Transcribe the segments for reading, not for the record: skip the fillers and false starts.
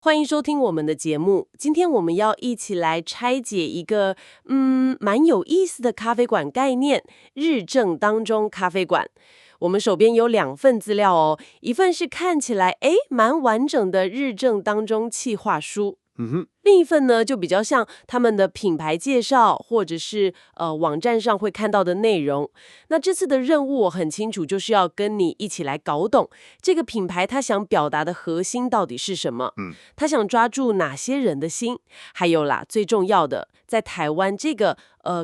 欢迎收听我们的节目。今天我们要一起来拆解一个蛮有意思的咖啡馆概念——日正当中咖啡馆。我们手边有2份资料哦，一份是看起来蛮完整的日正当中企划书，另一份呢就比较像他们的品牌介绍，或者是网站上会看到的内容。那这次的任务我很清楚，就是要跟你一起来搞懂这个品牌它想表达的核心到底是什么，它想抓住哪些人的心，还有啦，最重要的，在台湾这个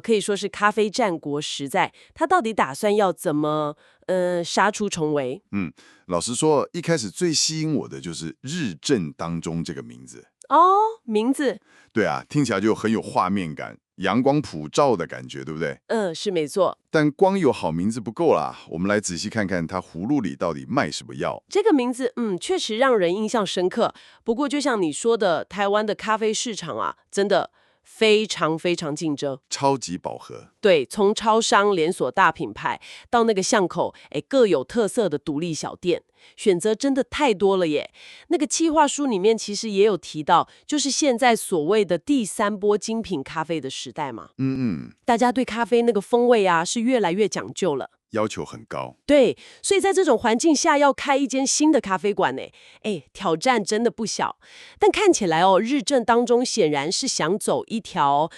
可以说是咖啡战国时代，它到底打算要怎么杀出重围？老实说，一开始最吸引我的就是日正当中这个名字。哦，名字，对啊，听起来就很有画面感，阳光普照的感觉，对不对？是没错。但光有好名字不够啦，我们来仔细看看它葫芦里到底卖什么药。这个名字，确实让人印象深刻。不过，就像你说的，台湾的咖啡市场啊，真的非常非常竞争。超级饱和。对，从超商连锁大品牌到那个巷口，各有特色的独立小店，选择真的太多了耶。那个企划书里面其实也有提到，就是现在所谓的第3波精品咖啡的时代嘛。大家对咖啡那个风味啊，是越来越讲究了。要求很高。对，所以在这种环境下要开一间新的咖啡馆呢，挑战真的不小。但看起来哦，日正当中显然是想走一条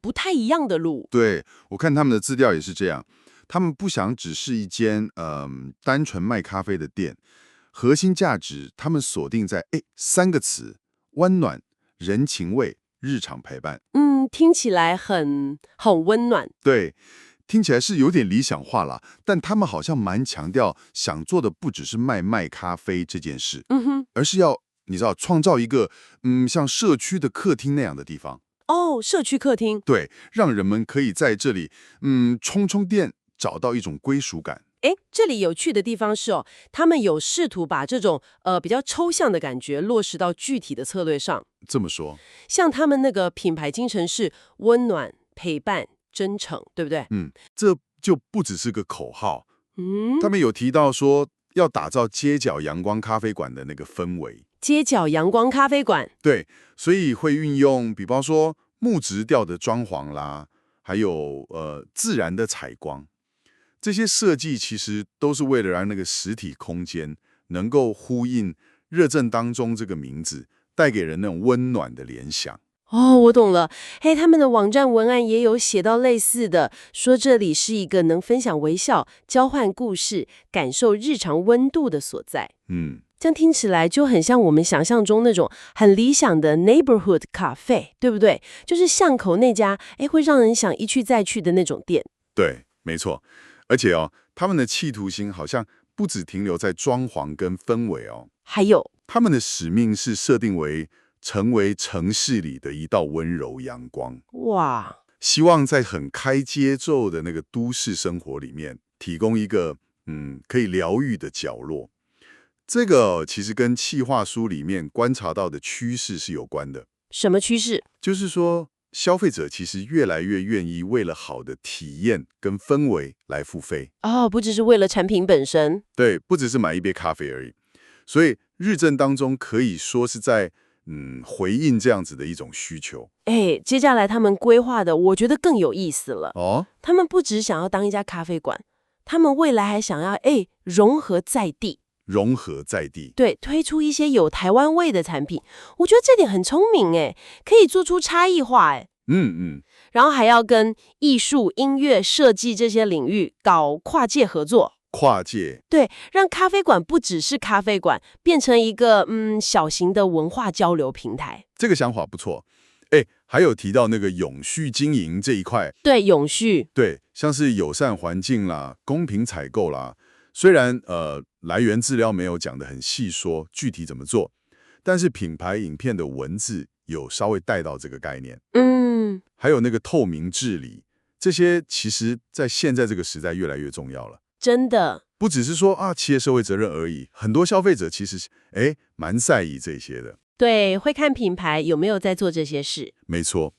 不太一样的路。对，我看他们的资料也是这样，他们不想只是一间单纯卖咖啡的店，核心价值他们锁定在3个词：温暖、人情味、日常陪伴。听起来很温暖。对，听起来是有点理想化啦，但他们好像蛮强调想做的不只是卖咖啡这件事，而是要你知道创造一个像社区的客厅那样的地方。哦，社区客厅。对，让人们可以在这里充电，找到一种归属感。这里有趣的地方是哦，他们有试图把这种比较抽象的感觉落实到具体的策略上。这么说，像他们那个品牌精神是温暖、陪伴、真诚，对不对？这就不只是个口号。他们有提到说要打造街角阳光咖啡馆的那个氛围。街角阳光咖啡馆。对，所以会运用，比方说木质调的装潢啦，还有自然的采光，这些设计其实都是为了让那个实体空间能够呼应热正当中这个名字，带给人那种温暖的联想。哦，我懂了。他们的网站文案也有写到类似的，说这里是一个能分享微笑、交换故事、感受日常温度的所在。这样听起来就很像我们想象中那种很理想的 neighborhood cafe， 对不对？就是巷口那家会让人想一去再去的那种店。对，没错。而且他们的企图心好像不只停留在装潢跟氛围还有他们的使命是设定为成为城市里的一道温柔阳光。哇，希望在很开节奏的那个都市生活里面，提供一个可以疗愈的角落。这个其实跟企划书里面观察到的趋势是有关的。什么趋势？就是说，消费者其实越来越愿意为了好的体验跟氛围来付费。不只是为了产品本身。对，不只是买一杯咖啡而已。所以日正当中可以说是在回应这样子的一种需求。接下来他们规划的，我觉得更有意思了。他们不只想要当一家咖啡馆，他们未来还想要融合在地。融合在地，对，推出一些有台湾味的产品，我觉得这点很聪明可以做出差异化然后还要跟艺术、音乐、设计这些领域搞跨界合作。跨界，对，让咖啡馆不只是咖啡馆，变成一个小型的文化交流平台。这个想法不错。还有提到那个永续经营这一块。对，永续，对，像是友善环境啦、公平采购啦，虽然来源资料没有讲得很细说具体怎么做，但是品牌影片的文字有稍微带到这个概念。还有那个透明治理，这些其实在现在这个时代越来越重要了。真的，不只是说企业社会责任而已，很多消费者其实蛮在意这些的。对，会看品牌有没有在做这些事。没错，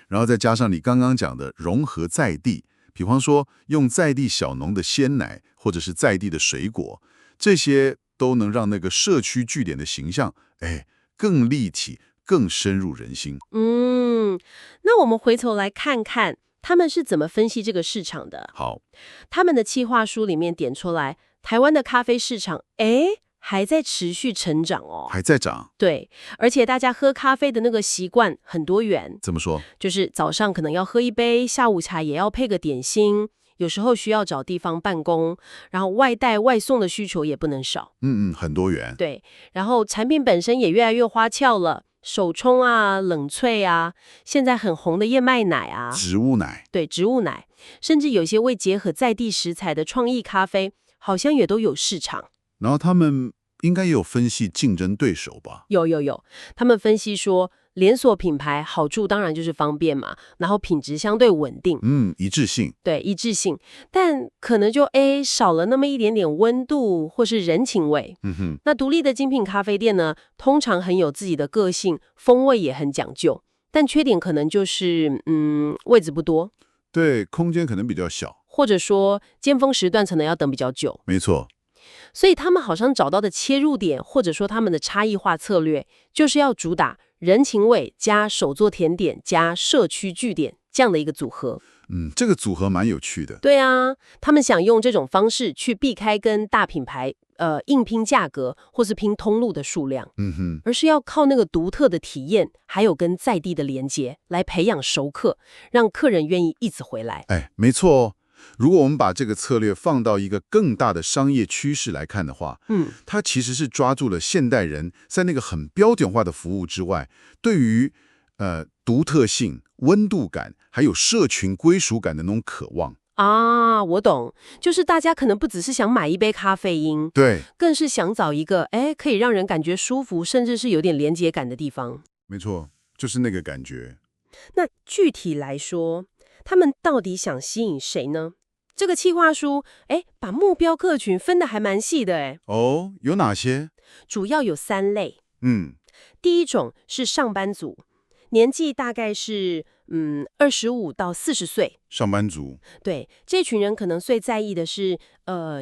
然后再加上你刚刚讲的融合在地，比方说用在地小农的鲜奶，或者是在地的水果，这些都能让那个社区据点的形象更立体、更深入人心。那我们回头来看看他们是怎么分析这个市场的。好，他们的企划书里面点出来，台湾的咖啡市场，还在持续成长哦。还在涨。对，而且大家喝咖啡的那个习惯很多元，怎么说？就是早上可能要喝一杯，下午茶也要配个点心，有时候需要找地方办公，然后外带外送的需求也不能少。很多元。对，然后产品本身也越来越花俏了，手冲啊、冷萃啊，现在很红的燕麦奶啊，植物奶。对，植物奶，甚至有些未结合在地食材的创意咖啡，好像也都有市场。然后他们应该也有分析竞争对手吧？有，他们分析说，连锁品牌好处当然就是方便嘛，然后品质相对稳定，一致性。对，一致性，但可能就少了那么一点点温度或是人情味。那独立的精品咖啡店呢，通常很有自己的个性，风味也很讲究，但缺点可能就是位置不多，对，空间可能比较小。或者说尖峰时段可能要等比较久。没错。所以他们好像找到的切入点，或者说他们的差异化策略，就是要主打人情味加手作甜点加社区据点这样的一个组合。这个组合蛮有趣的。对啊，他们想用这种方式去避开跟大品牌硬拼价格或是拼通路的数量，而是要靠那个独特的体验，还有跟在地的连接来培养熟客，让客人愿意一直回来。没错哦。如果我们把这个策略放到一个更大的商业趋势来看的话，它其实是抓住了现代人在那个很标准化的服务之外，对于独特性、温度感，还有社群归属感的那种渴望。啊，我懂，就是大家可能不只是想买一杯咖啡因，对，更是想找一个可以让人感觉舒服，甚至是有点连结感的地方。没错，就是那个感觉。那具体来说，他们到底想吸引谁呢？这个企划书，把目标客群分得还蛮细的。哦，有哪些？主要有3类。第一种是上班族，年纪大概是25到40岁。上班族。对，这群人可能最在意的是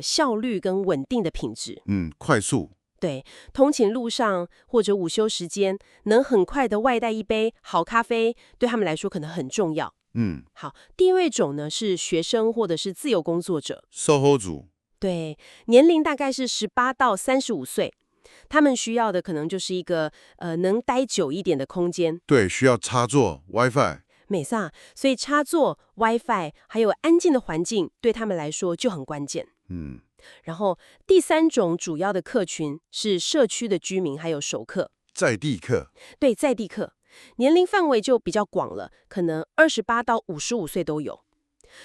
效率跟稳定的品质。快速。对，通勤路上或者午休时间，能很快的外带一杯好咖啡，对他们来说可能很重要。好，第二种呢是学生或者是自由工作者。SOHO 族。对，年龄大概是18到35岁，他们需要的可能就是一个能待久一点的空间。对，需要插座、WiFi。没错，所以插座、WiFi 还有安静的环境对他们来说就很关键。然后第3种主要的客群是社区的居民还有熟客。在地客。对，在地客。年龄范围就比较广了，可能28到55岁都有。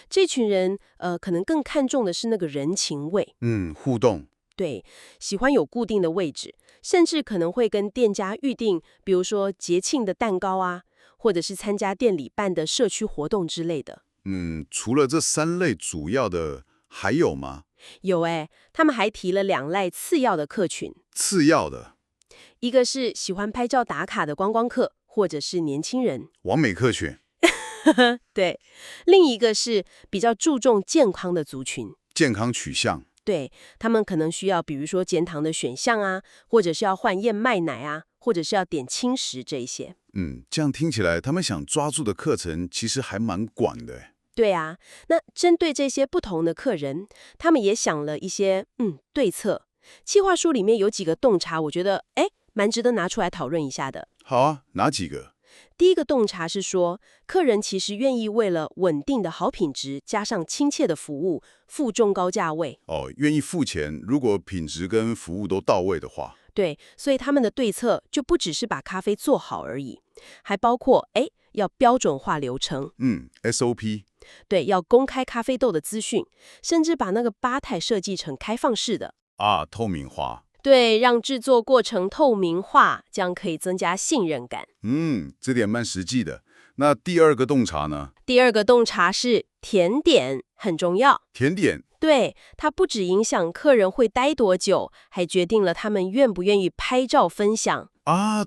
这群人可能更看重的是那个人情味。互动。对，喜欢有固定的位置，甚至可能会跟店家预定，比如说节庆的蛋糕啊，或者是参加店里办的社区活动之类的。除了这3类主要的，还有吗？有他们还提了2类次要的客群。次要的。一个是喜欢拍照打卡的观光客，或者是年轻人。完美客群。对，另一个是比较注重健康的族群。健康取向。对，他们可能需要比如说减糖的选项啊，或者是要换燕麦奶啊，或者是要点轻食这一些。这样听起来他们想抓住的课程其实还蛮广的。对啊，那针对这些不同的客人，他们也想了一些对策。企划书里面有几个洞察，我觉得蛮值得拿出来讨论一下的。好啊，哪几个？第一个洞察是说，客人其实愿意为了稳定的好品质加上亲切的服务，付中高价位。愿意付钱，如果品质跟服务都到位的话。对，所以他们的对策就不只是把咖啡做好而已，还包括要标准化流程。SOP。对，要公开咖啡豆的资讯，甚至把那个吧台设计成开放式的。透明化。对，让制作过程透明化，这样可以增加信任感。这点蛮实际的。那第2个洞察呢？第2个洞察是甜点很重要。甜点。对，它不只影响客人会待多久，还决定了他们愿不愿意拍照分享。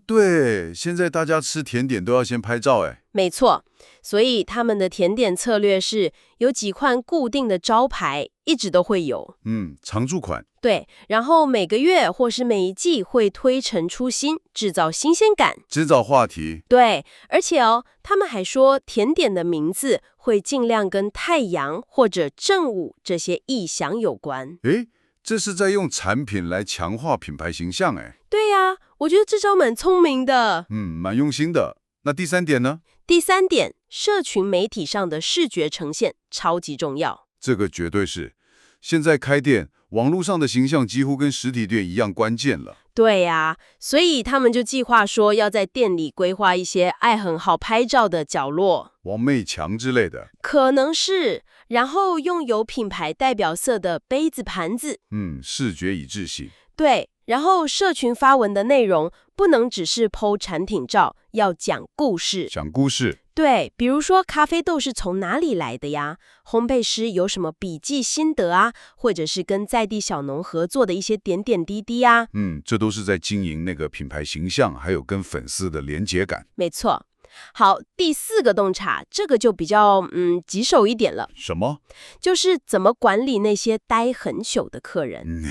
对，现在大家吃甜点都要先拍照。没错，所以他们的甜点策略是有几款固定的招牌，一直都会有。常驻款。对，然后每个月或是每一季会推陈出新，制造新鲜感，制造话题。对，而且他们还说甜点的名字会尽量跟太阳或者正午这些意象有关。诶，这是在用产品来强化品牌形象诶。对呀，我觉得这招蛮聪明的。蛮用心的。那第3点呢？第3点，社群媒体上的视觉呈现超级重要。这个绝对是。现在开店，网络上的形象几乎跟实体店一样关键了。对呀，所以他们就计划说要在店里规划一些爱很好拍照的角落，王妹墙之类的。可能是，然后用有品牌代表色的杯子、盘子。视觉一致性。对，然后社群发文的内容不能只是 po 产品照，要讲故事。讲故事。对，比如说咖啡豆是从哪里来的呀？烘焙师有什么笔记心得啊？或者是跟在地小农合作的一些点点滴滴啊？这都是在经营那个品牌形象，还有跟粉丝的连结感。没错。好，第4个洞察，这个就比较棘手一点了。什么？就是怎么管理那些待很久的客人。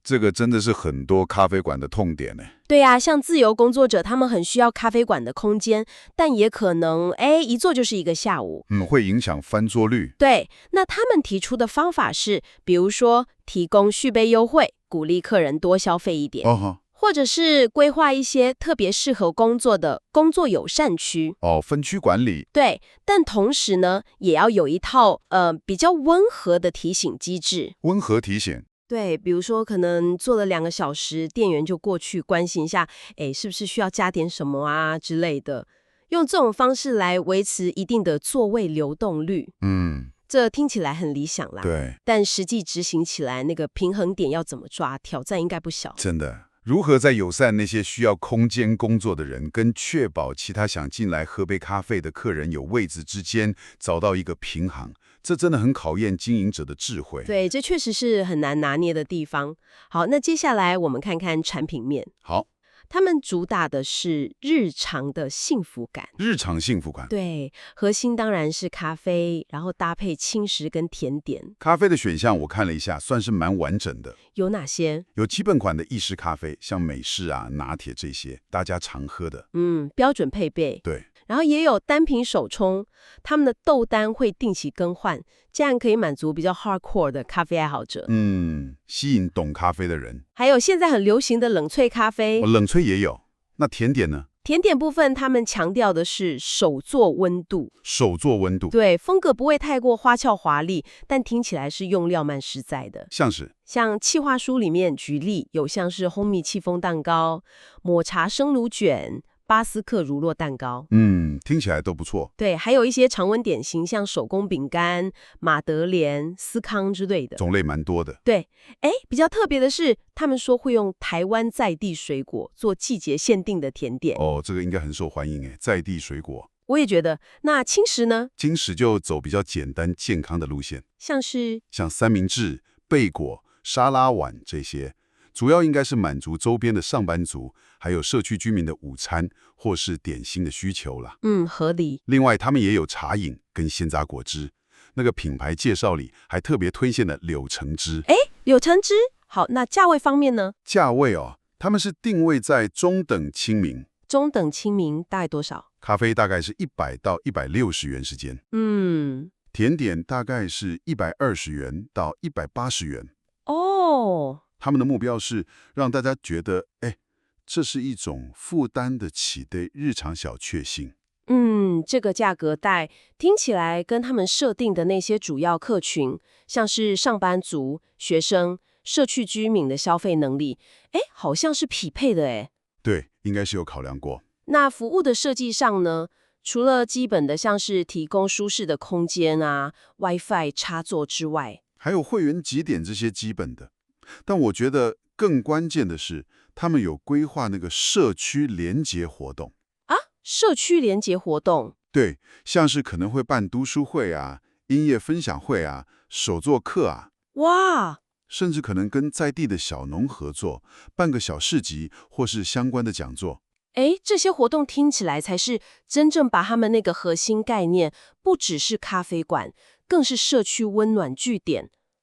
这个真的是很多咖啡馆的痛点呢。对呀，像自由工作者，他们很需要咖啡馆的空间，但也可能一坐就是一个下午。会影响翻桌率。对，那他们提出的方法是，比如说提供续杯优惠，鼓励客人多消费一点。或者是规划一些特别适合工作的工作友善区。分区管理。对，但同时呢，也要有一套比较温和的提醒机制。温和提醒。对，比如说可能做了2个小时，店员就过去关心一下，是不是需要加点什么啊之类的，用这种方式来维持一定的座位流动率。这听起来很理想啦。对。但实际执行起来，那个平衡点要怎么抓，挑战应该不小。真的。如何在友善那些需要空间工作的人，跟确保其他想进来喝杯咖啡的客人有位置之间找到一个平衡，这真的很考验经营者的智慧。对，这确实是很难拿捏的地方。好，那接下来我们看看产品面。好。他们主打的是日常的幸福感。日常幸福感。对，核心当然是咖啡，然后搭配轻食跟甜点。咖啡的选项我看了一下，算是蛮完整的。有哪些？有基本款的意式咖啡，像美式啊、拿铁这些，大家常喝的。标准配备。对。然后也有单品手冲，他们的豆单会定期更换，这样可以满足比较 hardcore 的咖啡爱好者。吸引懂咖啡的人。还有现在很流行的冷萃咖啡。冷萃也有。那甜点呢？甜点部分，他们强调的是手做温度。手做温度。对，风格不会太过花俏华丽，但听起来是用料蛮实在的。像企划书里面举例，有像是烘蜜戚风蛋糕、抹茶生乳卷、巴斯克乳酪蛋糕。听起来都不错。对，还有一些常温点心，像手工饼干、马德莲、司康之类的，种类蛮多的。对，比较特别的是，他们说会用台湾在地水果做季节限定的甜点。这个应该很受欢迎在地水果。我也觉得。那轻食呢？轻食就走比较简单健康的路线，像三明治、贝果、沙拉碗这些，主要应该是满足周边的上班族，还有社区居民的午餐或是点心的需求啦。合理。另外，他们也有茶饮跟鲜榨果汁，那个品牌介绍里还特别推荐了柳橙汁。柳橙汁。好，那价位方面呢？价位他们是定位在中等亲民。中等亲民大概多少？咖啡大概是100到160元之间。甜点大概是120元到180元。他们的目标是让大家觉得，这是一种负担得起的日常小确幸。这个价格带听起来跟他们设定的那些主要客群，像是上班族、学生、社区居民的消费能力，好像是匹配的。对，应该是有考量过。那服务的设计上呢？除了基本的像是提供舒适的空间啊、WiFi 插座之外，还有会员集点这些基本的。但我觉得更关键的是，他们有规划那个社区联结活动。社区联结活动？对，像是可能会办读书会啊、音乐分享会啊、手作课啊。哇！甚至可能跟在地的小农合作，办个小市集或是相关的讲座。这些活动听起来才是真正把他们那个核心概念，不只是咖啡馆，更是社区温暖据点。